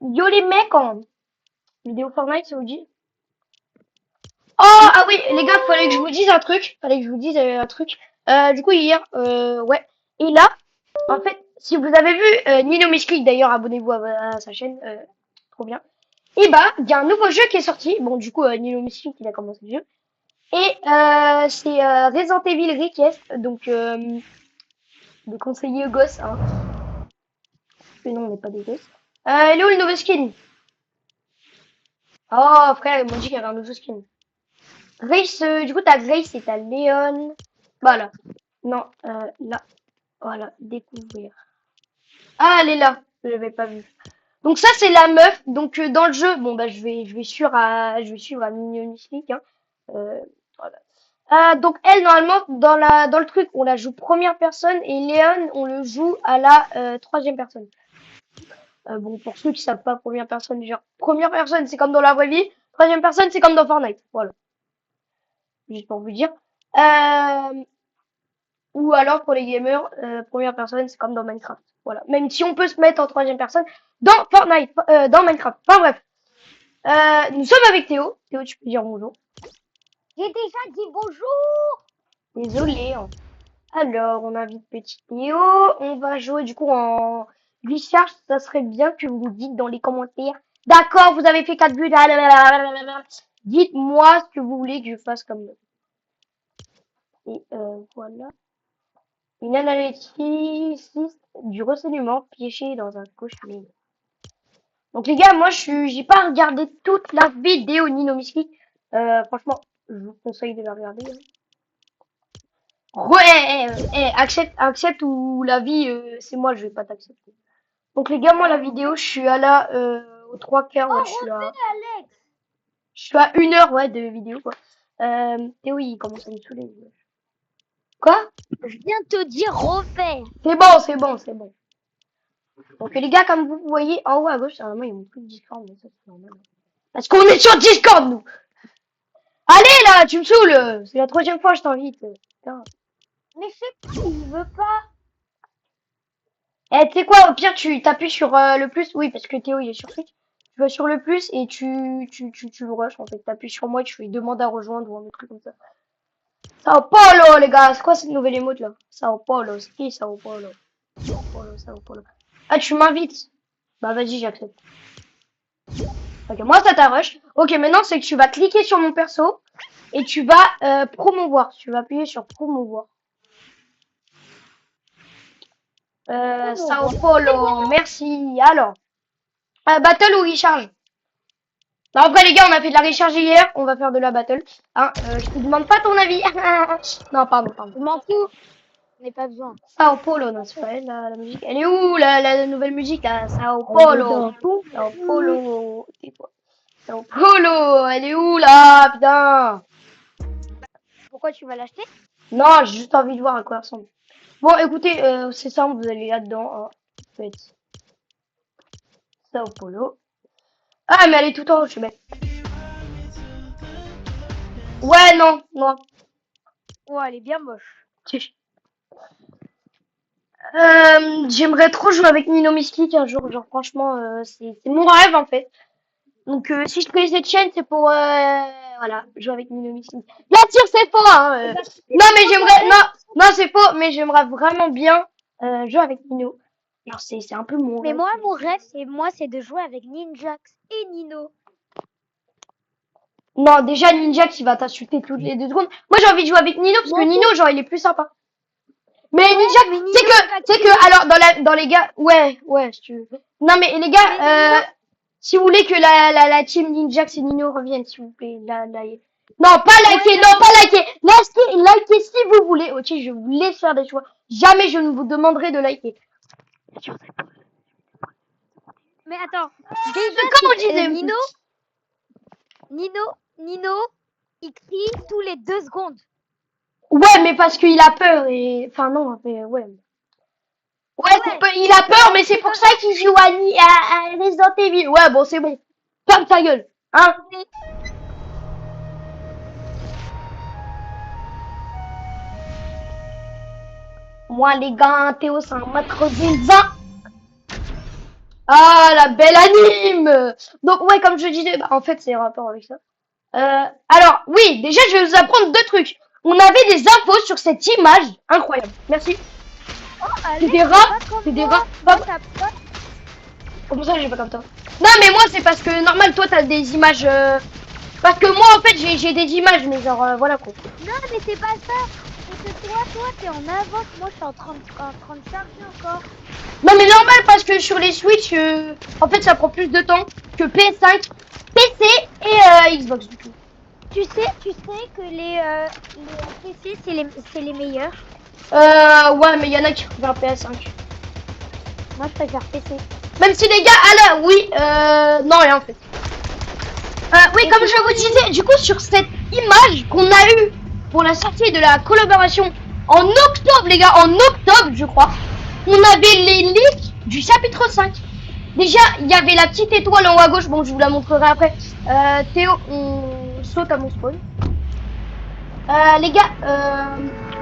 Yo les mecs en vidéo Fortnite, ça vous dit? Oh, ah oui, les gars, fallait que je vous dise un truc. Fallait que je vous dise un truc. Du coup, hier, ouais. Et là, en fait, si vous avez vu Nino Misclick, d'ailleurs, abonnez-vous à sa chaîne. Trop bien. Et bah, il y a un nouveau jeu qui est sorti. Bon, du coup, Nino Misclick, il a commencé le jeu. Et c'est Resident Evil Request. Donc, des conseillers aux gosses, hein. Mais non, on n'est pas des gosses. Elle est où le nouveau skin? Oh, frère, ils m'ont dit qu'il y avait un nouveau skin. Grace, du coup, t'as Grace et t'as Léon. Voilà. Non, là. Voilà, découvrir. Ah, elle est là. Je l'avais pas vue. Donc ça, c'est la meuf. Donc dans le jeu, bon bah je vais suivre à Minion Mystique, hein. Voilà. Donc elle, normalement, dans le truc, on la joue première personne et Léon, on le joue à la troisième personne. Bon, pour ceux qui savent pas, première personne, genre première personne, c'est comme dans la vraie vie. Troisième personne, c'est comme dans Fortnite. Voilà, juste pour vous dire. Euh, Ou alors pour les gamers, première personne, c'est comme dans Minecraft. Voilà. Même si on peut se mettre en troisième personne dans Fortnite, dans Minecraft. Enfin bref. Nous sommes avec Théo. Théo, tu peux dire bonjour. J'ai déjà dit bonjour. Désolé, hein. Alors, on invite petit Théo. On va jouer du coup en glissage. Ça serait bien que vous nous dites dans les commentaires. D'accord, vous avez fait 4 buts. Dites-moi ce que vous voulez que je fasse comme. Et voilà. Une analyste du renseignement piégée dans un cauchemar. Donc les gars, moi j'ai pas regardé toute la vidéo Nino Misky. Franchement, je vous conseille de la regarder, hein. Ouais, accepte ou la vie, c'est moi, je vais pas t'accepter. Donc les gars, moi la vidéo, je suis à la aux trois quarts, ouais, Oh, refais, Alex. je suis à 1 heure, ouais, de vidéo quoi. Théo, il commence à me saouler. Quoi? Je viens de te dire refais. C'est bon, c'est bon, c'est bon. Donc les gars, comme vous voyez en haut à gauche, normalement il y a mon truc Discord, mais ça c'est normal. Parce qu'on est sur Discord, nous. Allez là, tu me saoules. C'est la troisième fois que je t'invite. Putain. Mais je sais pas, il veut pas. Eh, tu sais quoi, au pire, tu t'appuies sur le plus. Oui, parce que Théo, il est sur Twitch. Tu vas sur le plus et tu le rush, en fait. T'appuies sur moi, tu lui demandes à rejoindre ou un truc comme ça. Sao Paulo, les gars. C'est quoi cette nouvelle émote, là? Sao Paulo. C'est qui, Sao Paulo? Sao Paulo, Sao Paulo. Ah, tu m'invites? Bah, vas-y, j'accepte. Ok, moi, ça t'a rush. Ok, maintenant, c'est que tu vas cliquer sur mon perso et tu vas promouvoir. Tu vas appuyer sur promouvoir. Sao Paulo, merci. Alors, battle ou recharge? Non, après les gars, on a fait de la recharge hier, on va faire de la battle. Hein, je te demande pas ton avis. Non, pardon, pardon. Je m'en fous. On n'a pas besoin. Sao Paulo, non, c'est pas elle, la musique. Elle est où, la nouvelle musique, là? Sao Elle est Paulo. dans ton Sao cul. Paulo. C'est quoi? Sao Paulo, elle est où, là? Putain. Pourquoi tu vas l'acheter? Non, j'ai juste envie de voir à quoi elle ressemble. Bon, écoutez, c'est simple, vous allez là-dedans, hein. Faites Sao Paulo. Ah, mais elle est tout en haut, je mets. Ouais, non, non. Oh, elle est bien moche. J'aimerais trop jouer avec Nino Mystique un jour, genre franchement, c'est mon rêve en fait. Donc si je crée cette chaîne, c'est pour voilà, jouer avec Nino Mystique. Bien sûr, c'est faux, hein. Eh ben, Non, mais j'aimerais, non, c'est faux, mais j'aimerais vraiment bien jouer avec Nino. Genre c'est un peu mon Mais rêve. moi, mon rêve, c'est de jouer avec Ninjax et Nino. Non, déjà Ninjax, il va t'insulter toutes les 2 secondes. Moi, j'ai envie de jouer avec Nino parce que M'en Nino, fous. genre, il est plus sympa. Mais Ouais, Ninjax, mais Nino, c'est il va que, c'est tuer. que, alors dans les gars, ouais, si tu veux. Non, mais les gars, Mais Nino, si vous voulez que la team Ninjax et Nino reviennent, s'il vous plaît, non, pas liker, ouais, non, pas liker. Likez si vous voulez. Ok, je vous laisse faire des choix. Jamais je ne vous demanderai de liker. mais attends. Comme on Déjà, disait. Nino, il crie tous les 2 secondes. Ouais, mais parce qu'il a peur et, enfin non, mais ouais. Ouais, Ouais. il a peur, mais c'est pour ça qu'il joue à Resident Evil. Ouais, bon, c'est bon. Ferme ta gueule, hein. Moi, les gars, Théo, c'est un maître zinzin. Ah, la belle anime! Donc, ouais, comme je disais, bah, en fait, c'est un rapport avec ça. Alors, oui, déjà, je vais vous apprendre deux trucs. On avait des infos sur cette image. Incroyable. Merci. Oh, C'est Alex, des t'es rats. pas comme C'est des moi. rats. Moi, Hop. t'as pas. Comme ça, j'ai pas comme toi. Non, mais moi, c'est parce que, normal, toi, t'as des images... Parce que moi, en fait, j'ai des images, mais genre, voilà, quoi. Non, mais c'est pas ça. C'est que toi, t'es en avance. Moi, je suis en train de charger encore. Non, mais normal, parce que sur les Switch, en fait, ça prend plus de temps que PS5, PC et Xbox, du coup. Tu sais que les PC, c'est les meilleurs. Ouais, mais il y en a qui préfèrent PS5. Moi, je préfère PC. Même si les gars, ah là, oui, non, rien en fait. Oui, Et comme c'est je quoi vous disais, du coup, sur cette image qu'on a eue pour la sortie de la collaboration en octobre, les gars, en octobre, je crois, on avait les leaks du chapitre 5. Déjà, il y avait la petite étoile en haut à gauche, bon, je vous la montrerai après. Théo, on saute à mon spawn. Les gars,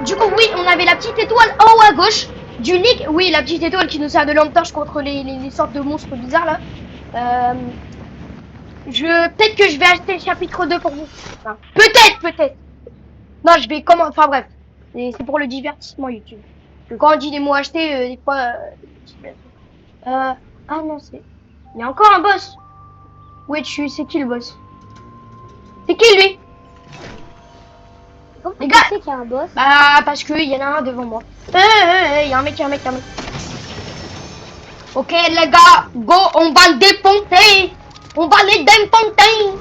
du coup, oui, on avait la petite étoile en haut à gauche du leak. Oui, la petite étoile qui nous sert de lampe torche contre les sortes de monstres bizarres là. Peut-être que je vais acheter le chapitre 2 pour vous. Enfin, peut-être. Non, je vais comment. Enfin bref, c'est pour le divertissement YouTube. Parce que quand on dit les mots achetés, des fois. Ah non, c'est. Il y a encore un boss. Ouais, c'est qui le boss? C'est qui lui? Comment Les tu gars, sais qu'il y a un boss? bah parce que il y en a un devant moi. Il y a un mec, il y a un mec. Ok les gars, go, on va le défoncer. On va les défoncer.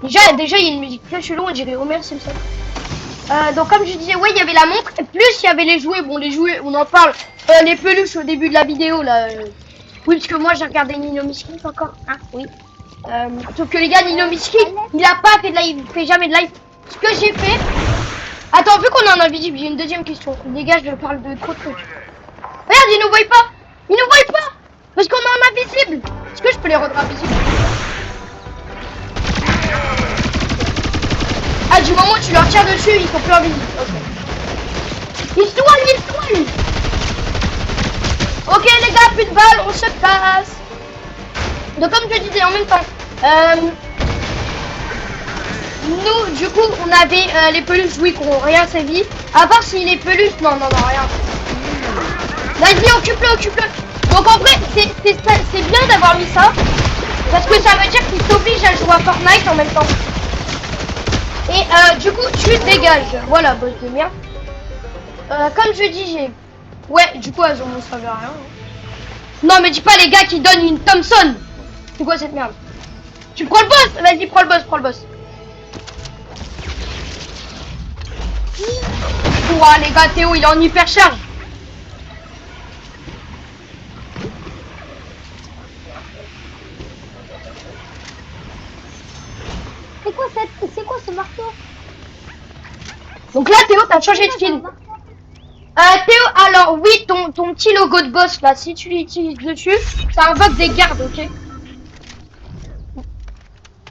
Déjà, il y a une musique très chelou, on dirait Homer Simpson. Donc comme je disais, ouais, il y avait la montre, et plus il y avait les jouets. Bon, les jouets, on en parle. Les peluches au début de la vidéo, là. Oui, parce que moi, j'ai regardé Nino Miskin encore. Hein, oui. Sauf que les gars, Nino Miskin, Alex, il a pas fait de live, il fait jamais de live. Ce que j'ai fait... Attends, vu qu'on est en invisible, j'ai une deuxième question. Les gars, je parle de trop de trucs. Regarde, ils nous voient pas. Ils nous voient pas. Parce qu'on est en invisible. Est-ce que je peux les rendre invisibles? Ah, du moment où tu leur tires dessus, ils sont plus invisibles. Ok. Ils soignent. Ok, les gars, plus de balles, on se casse. Donc, comme je disais en même temps, nous, du coup, on avait les peluches, oui, qui n'ont rien servi. À part si les peluches, non, rien. Vas-y, occupe-le. Donc, en vrai, c'est bien d'avoir mis ça. Parce que ça veut dire qu'il t'oblige à jouer à Fortnite en même temps. Et du coup, tu dégages. Voilà, boss de merde. Comme je dis, j'ai... Ouais, du coup, elles ont servi à rien. Non, mais dis pas les gars qui donnent une Thompson. C'est quoi cette merde? Tu prends le boss? Vas-y, prends le boss. Ouah, les gars, Théo, il est en hyper charge. c'est quoi ce marteau? Donc là, Théo, t'as changé de skin. Théo, alors oui, ton petit logo de boss là, si tu l'utilises dessus, ça invoque des gardes, ok?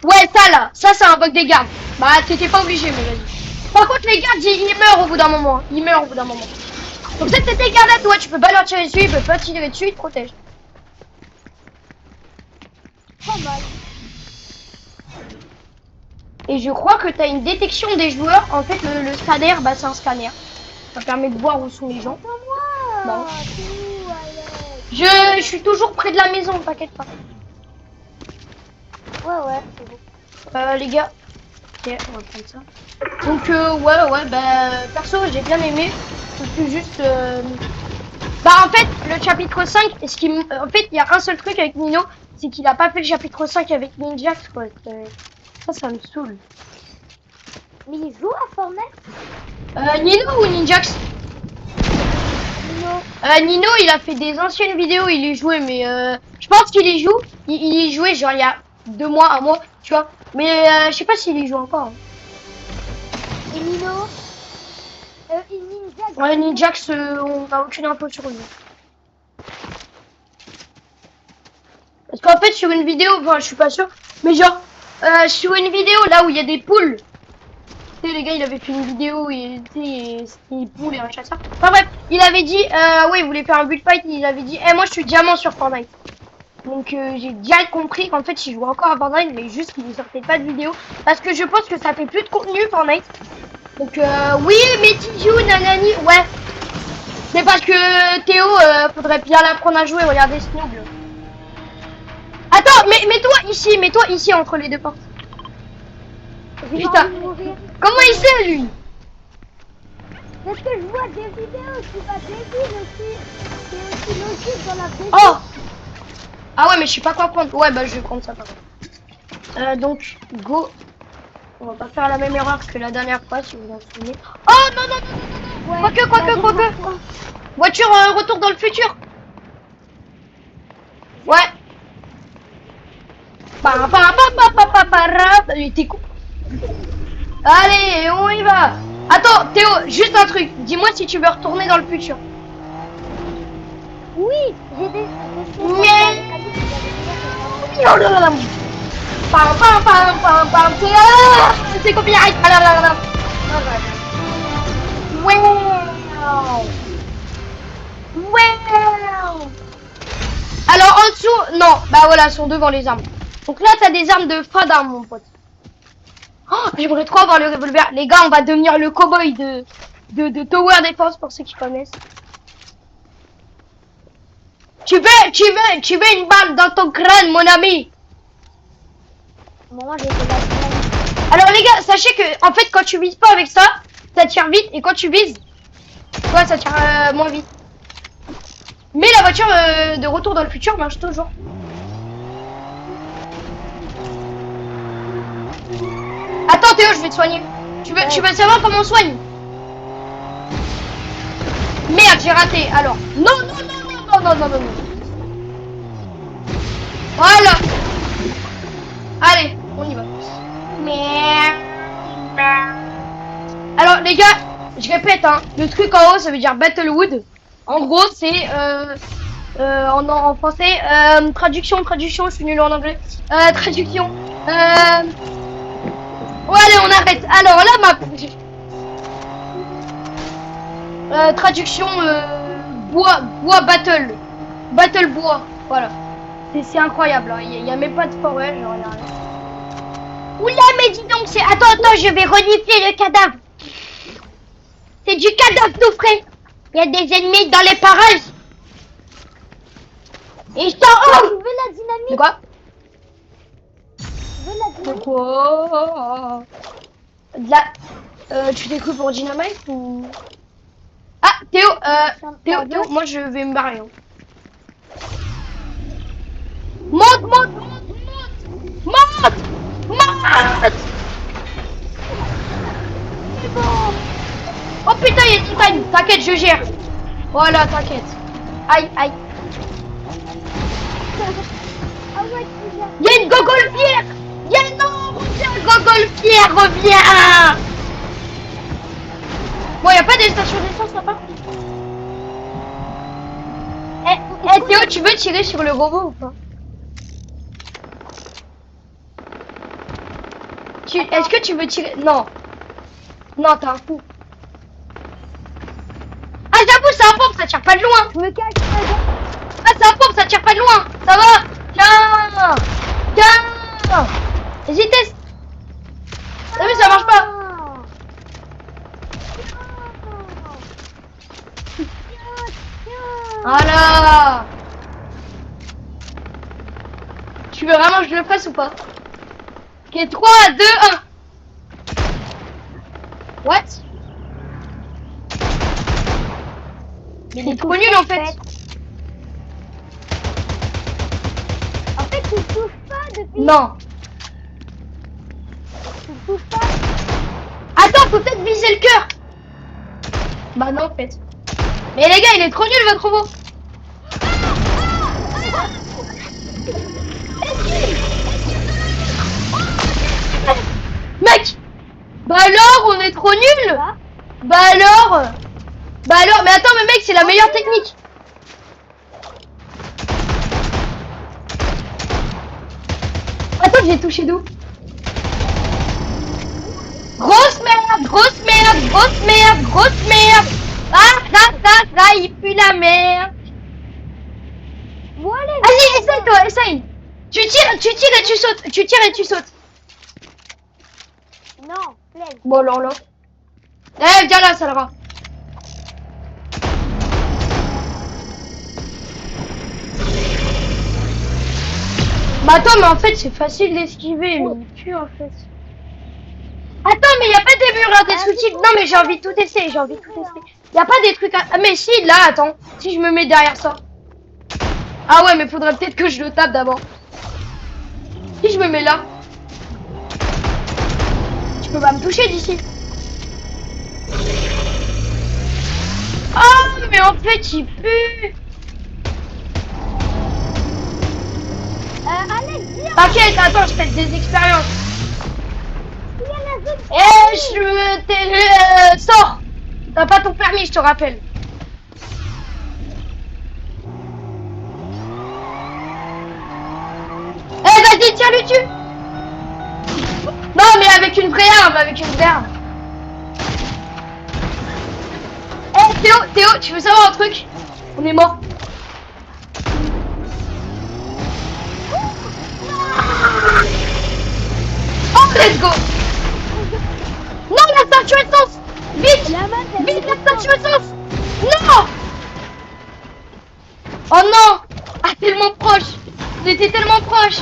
Ouais, ça là, ça invoque des gardes. Bah, t'étais pas obligé, mais vas-y. Par contre, les gardes, ils meurent au bout d'un moment. Donc, ça, c'est tes gardes à toi, tu peux pas leur tirer dessus, ils peuvent pas tirer dessus, ils te protègent. Pas mal. Et je crois que t'as une détection des joueurs. En fait, le scanner, bah, c'est un scanner. Ça permet de voir où sont les gens. Attends-moi. Non. C'est où, Alex? Je suis toujours près de la maison, t'inquiète pas. Ouais, c'est bon. Les gars. Ok, on va prendre ça. Donc, ouais, bah, perso, j'ai bien aimé. Je suis juste... Bah, en fait, le chapitre 5, en fait, il y a un seul truc avec Nino, c'est qu'il a pas fait le chapitre 5 avec Ninjax, quoi. Ça me saoule. Mais il joue à Fortnite? Nino ou Ninjax? Non. Nino, il a fait des anciennes vidéos, il y jouait, mais je pense qu'il y joue. Il y jouait genre il y a 2 mois, 1 mois, tu vois. Mais je sais pas s'il y joue encore. Hein. Et Nino? Et Ninja? Ouais, Ninjax, on n'a aucune info sur lui. Parce qu'en fait, sur une vidéo, enfin, je suis pas sûr, mais genre, sur une vidéo là où il y a des poules. Tu sais, les gars, il avait fait une vidéo et c'était des poules et un chasseur. Enfin bref, il avait dit, ouais, il voulait faire un build fight, il avait dit, moi je suis diamant sur Fortnite. Donc j'ai déjà compris qu'en fait il jouait encore à Fortnite, mais juste qu'il ne sortait pas de vidéo. Parce que je pense que ça fait plus de contenu Fortnite. Donc oui, mais Tidiou, nanani, ouais. C'est parce que Théo, faudrait bien l'apprendre à jouer, regardez Snooble. Attends, mais mets-toi ici entre les deux portes. J'ai pas Putain, envie de mourir. comment il sait lui? Parce que je vois des vidéos, tu vas débile aussi. C'est aussi logique dans la vraie vie. Oh! Ah ouais, mais je sais pas quoi prendre. Ouais, bah je vais prendre ça par contre. Donc, go. On va pas faire la même erreur que la dernière fois, si vous vous en souvenez. Oh non, non, non, non, non, Ouais, quoique, la quoique. dernière fois. Voiture, retour dans le futur. Ouais. Il était con. Allez, on y va. Attends, Théo, juste un truc. Dis-moi si tu veux retourner dans le futur. Oui, j'ai des... Mais... Oh là là là. Pam, pam, pam, pam, pam. C'est copyright. Ah là là là là. Wow. Wow. Alors en dessous, non, bah voilà, sont devant les armes. Donc là, t'as des armes de fin d'armes, mon pote. Oh, j'aimerais trop avoir le revolver. Les gars, on va devenir le cowboy de Tower Defense pour ceux qui connaissent. Tu veux une balle dans ton crâne, mon ami. Moi, j'ai fait la dynamite. Alors les gars, sachez que en fait, quand tu vises pas avec ça, ça tire vite, et quand tu vises, ouais, ça tire moins vite. Mais la voiture de retour dans le futur marche toujours. Attends Théo, je vais te soigner. Tu veux savoir comment on soigne? Merde, j'ai raté. Alors, non, non, non, non, non, non, non, non. Voilà. Allez, on y va. Alors les gars, je répète, hein, le truc en haut, ça veut dire Battlewood. En gros, c'est en français, traduction, je suis nul en anglais. Traduction. Bon allez, on arrête. Alors là, traduction bois battle bois. Voilà. C'est incroyable. Hein. Il y a même pas de forêt, genre y a rien. Oula, mais dis donc, c'est... Attends, je vais renifler le cadavre. C'est du cadavre tout frais. Il y a des ennemis dans les parages. Et je t'en... Tu veux la dynamite? De quoi? Tu veux la De dynamite? quoi? De la... tu t'es cru pour Dynamite ou... Ah, Théo, moi je vais me barrer. Hein. Monte. Oh putain, il y a une montagne. T'inquiète, je gère. Voilà, t'inquiète. Aïe. Ah ouais, tu viens. Il y a une gogolfière. Non, reviens, gogolfière, reviens. Bon, il n'y a pas des stations d'essence là-bas. Théo, tu veux tirer sur le robot ou pas? Est-ce que tu veux tirer? Non. Non, t'es un fou. Ah, j'avoue, c'est un pompe, ça tire pas de loin. Je me cache. Ah, c'est un pompe, ça tire pas de loin. Ça va. Tiens. Vas-y, teste. T'as vu, ça marche pas. Voilà. Tu veux vraiment que je le fasse ou pas? Ok, 3, 2, 1. What? Mais il est trop nul en fait. En fait, tu touches pas depuis. Non. Tu touches pas. Attends, faut peut-être viser le cœur. Bah non en fait. Mais les gars, il est trop nul votre robot. Mec. Bah alors, on est trop nul. Bah alors, mais attends, mais mec, c'est la meilleure technique. Attends, j'ai touché d'où? Grosse merde. Ah, il pue la merde. Bon allez, Vas-y, essaye toi, essaye. Tu tires et tu sautes. Tu tires et tu sautes. Non, flemme. Bon, là. Eh, viens là, Salra. Bah attends, mais en fait, c'est facile d'esquiver. Mais il tue, en fait. Attends, mais y a pas des murs indestructibles. Non, mais j'ai envie de tout tester. J'ai envie de tout tester. Y a pas des trucs à... Ah, mais si, là, attends. Si je me mets derrière ça. Ah ouais, mais faudrait peut-être que je le tape d'abord. Si je me mets là. Tu peux pas me toucher d'ici. Ah, mais en fait, il pue. Alex, viens. T'inquiète, attends, je fais des expériences. Il y a la zone. Eh, sors. T'as pas ton permis, je te rappelle. Eh, vas-y, tiens-le dessus. Non, mais avec une vraie arme, avec une vraie arme. Eh, Théo, tu veux savoir un truc? On est mort. Oh, let's go. Non, la statue essence. Vite, La main, elle vite, est la statue essence. Non. Oh non. Ah, tellement proche. On était tellement proche.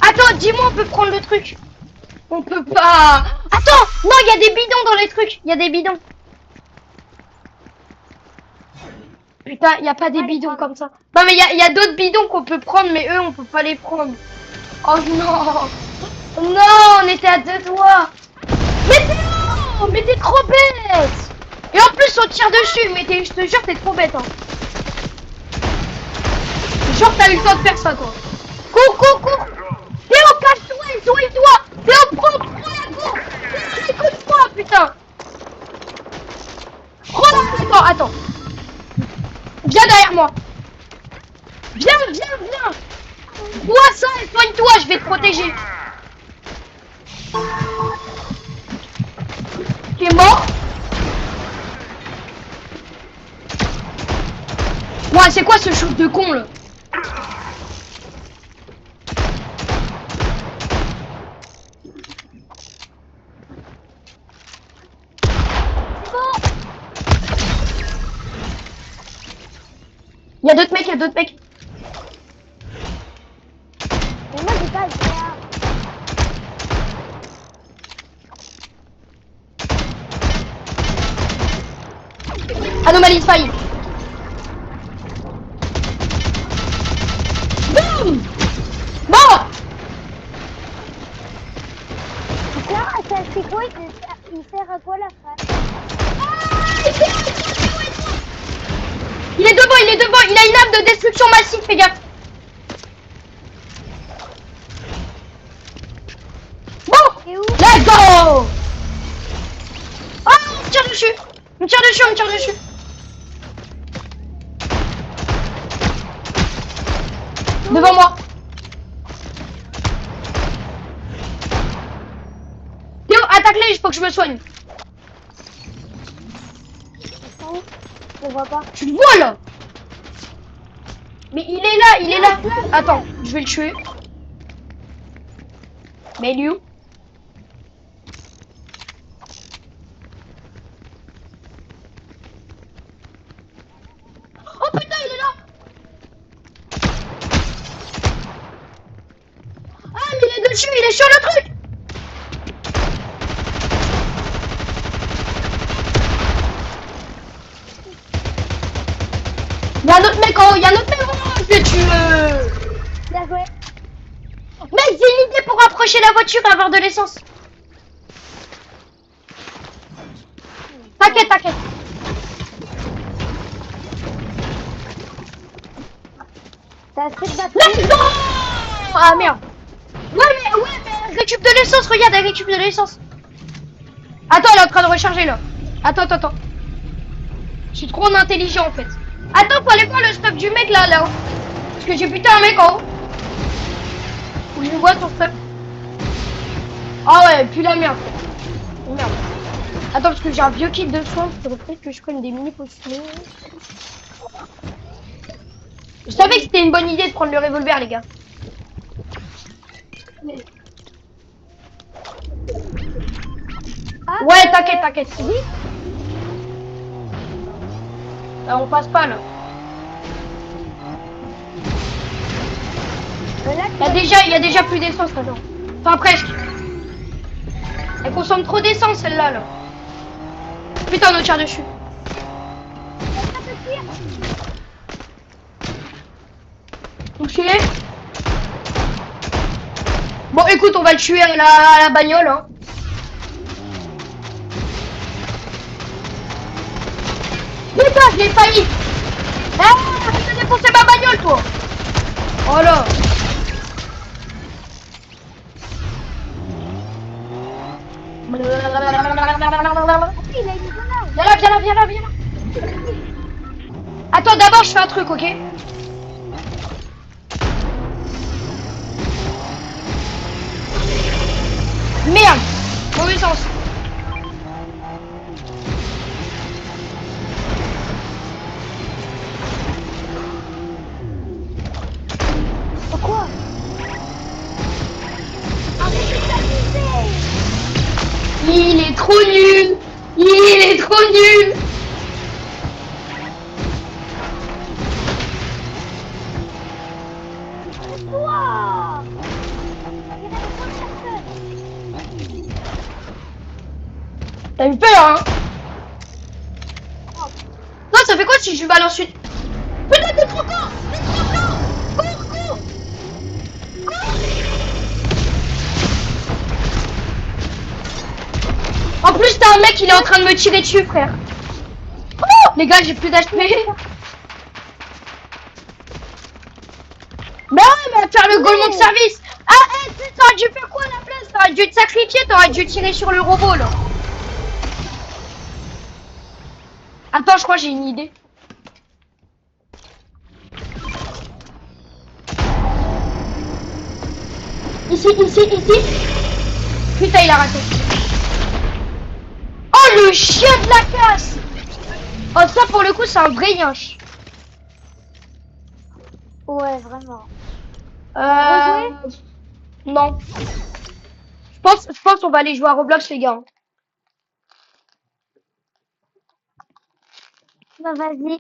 Attends, dis-moi, on peut prendre le truc. On peut pas. Attends, non, il y a des bidons dans les trucs. Il y a des bidons. Putain, il y a pas des bidons comme ça. Non, mais il y a d'autres bidons qu'on peut prendre, mais eux, on peut pas les prendre. Oh non. Non, on était à deux doigts. Mais t'es trop bête. Et en plus, on tire dessus. Mais je te jure, t'es trop bête. Hein. Genre, t'as eu le temps de faire ça, toi. Cours. Théo, cache-toi, étoile-toi. Théo, prends la cour. Écoute-moi, putain. Attends. Viens derrière moi. Viens. Bois ça et soigne-toi, je vais te protéger. Tu es mort? Ouais, c'est quoi ce chose de con, là? Il y a d'autres mecs. Mais moi, j'ai pas le VR. Anomalie failli. Boum. Mort. Ça, c'est quoi? Il sert à quoi la frappe? Il est devant. Il a une arme de destruction massive, fais gaffe. Bon, Et où? let's go. Oh, on me tire dessus. Devant moi. Théo, attaque-les, il faut que je me soigne. Où? Je le vois pas. Tu le vois là? Mais il est là. Attends, je vais le tuer. Mais il est où? Oh putain, il est là. Ah, mais il est dessus, il est sur le truc. Il y a un autre mec en haut, je vais tuer. Bien joué. Mec, j'ai une idée pour approcher la voiture et avoir de l'essence. T'inquiète. T'as assez de batterie. Let's go. Ah merde. Ouais, mais elle récup de l'essence, regarde, elle récup de l'essence. Attends, elle est en train de recharger là. Attends. Je suis trop intelligent en fait. Attends, faut aller voir le stop du mec là-haut. Parce que j'ai buté un mec en haut. Où je vois son stop. Ah ouais, puis la merde. Oh, merde. Attends, parce que j'ai un vieux kit de soins. Faudrait peut-être que je prenne des mini potions. Je savais que c'était une bonne idée de prendre le revolver, les gars. Ah, Ouais, t'inquiète, t'inquiète. vite. On passe pas, là. Là, tu Il y a déjà plus d'essence, maintenant. Enfin, presque. Elle consomme trop d'essence, celle-là, là. Putain, on nous tire dessus. vas te tire. Touché. Bon, écoute, on va le tuer à la bagnole, hein. Putain, je l'ai failli. Ah, arrête de défoncer ma bagnole, toi. Oh là. Il a une grenade. Viens là, viens là, viens là, viens là. Attends, d'abord, je fais un truc, ok? Merde. Mauvais sens. Pourquoi? Arrêtez de t'amuser. Il est trop nul. Il est trop nul. Toi. Il reste trop de personnes. T'as eu peur, hein? Non, ça fait quoi si je lui balance une... Putain, t'es trop con! T'es trop con! Cours, cours! En plus, t'as un mec, il est en train de me tirer dessus, frère. Oh, les gars, j'ai plus d'HP. Bah ouais, mais faire le golemont de service. Ah, t'aurais dû faire quoi à la place? T'aurais dû te sacrifier, t'aurais dû tirer sur le robot, là. Attends, je crois que j'ai une idée. Ici, ici, ici. Putain, il a raté. Oh, le chien de la casse! Oh, ça, pour le coup, c'est un vrai yinche. Ouais, vraiment. Euh... Non. Je pense qu'on va aller jouer à Roblox, les gars. Bah, vas-y.